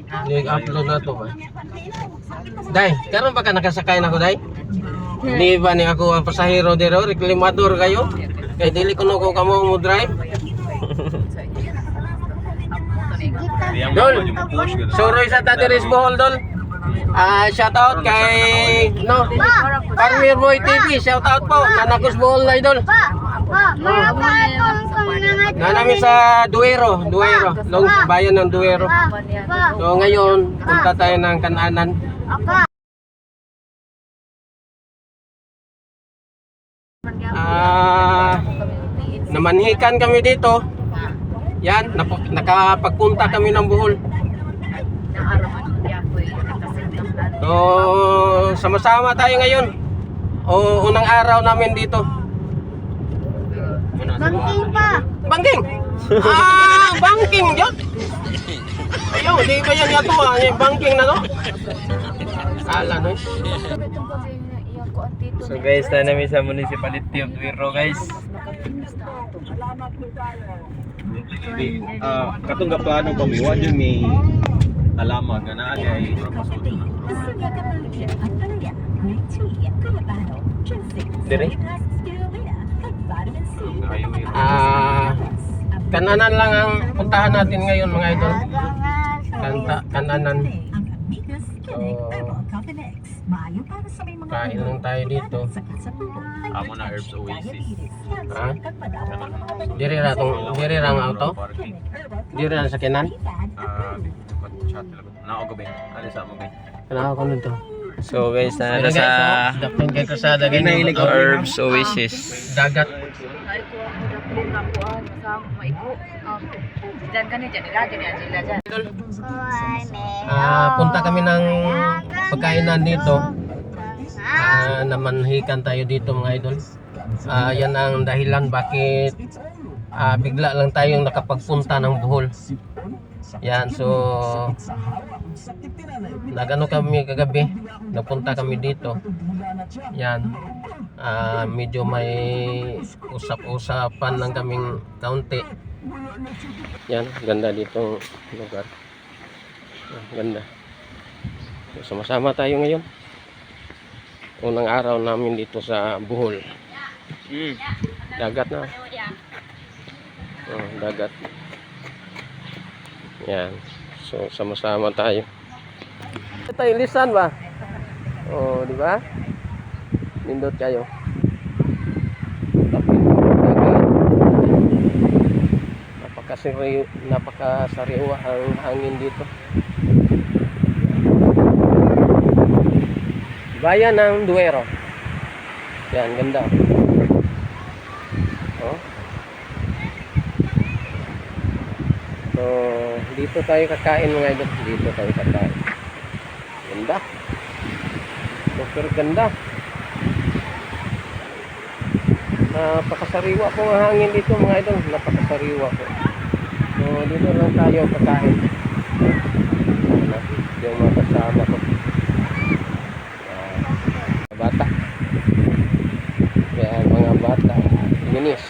Nag-upload na to ba? Day, karon ba ka nakasakay na ko, Day? Hindi ba ni ako ang pasahero dito? Reklamador kayo? Kaya dili ko na ko kamo mo drive. Dol, suroy sa Tatiris Bohol, Dol. Shout out kay Farmer Boy TV, shout out po. Nanakos Bohol na, Idol. Nanami sa Duero, bayan ng Duero. So ngayon, punta tayo ng Kananan. Namanhikan kami dito. Yan, nakapagpunta kami ng Bohol. So, sama-sama tayo ngayon. Unang araw namin dito. Bangking pa. Bangking! Bangking yun! Ayaw, di ba yan yato yung bangking na to? Ala no? So guys, na namin sa Municipality of Duero guys. Katong gaplano pa mi wadyo may alama ganaan ay Dire? Kananan lang ang puntahan natin ngayon mga idol. Kananan. So, kain lang tayo dito. amo na Herbs Oasis. Ha? Diri ra ang auto? Diri ra sa Kenan? Chat lang. Nao gabi. Ano sa mo bay? Kana ako nito. So guys, na sa Dapat kay kasada ganyan. Herbs Oasis. Dagat. Punta kami ng pagkainan dito. Namanhikan tayo dito mga idol. Yan ang dahilan bakit bigla lang tayong nakapagpunta ng Bohol. Yan, so nagano kami kagabi, napunta kami dito. Yan, medyo may usap-usapan lang kaming kaunti. Yan, ganda dito lugar. Ganda. So, sama-sama tayo ngayon. Unang araw namin dito sa Bohol. Dagat na. Dagat. Yan. So sama-sama tayo. Ito yung lisan ba? Di ba? Nindot kayo. Napakasariwa ang hangin dito. Bayan ng Duero. Yan, ganda. So, dito tayo kakain mga idol. Dito tayo kakain. Ganda. Super ganda. Napakasariwa po ang hangin dito mga idol. Napakasariwa po. So, dito lang tayo kakain. Yung mga kasama ko. Bata. Yan, mga bata. Linis.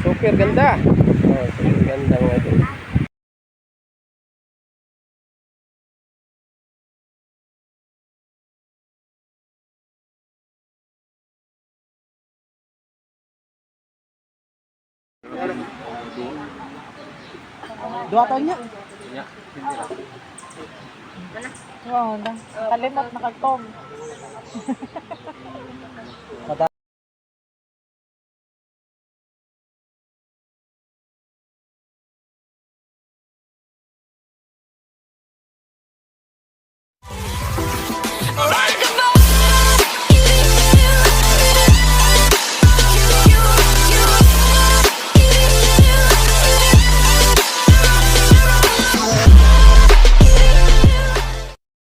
Super ganda. Super ganda mga ito. Dua taon niya. Wow, kalimot nakagkom.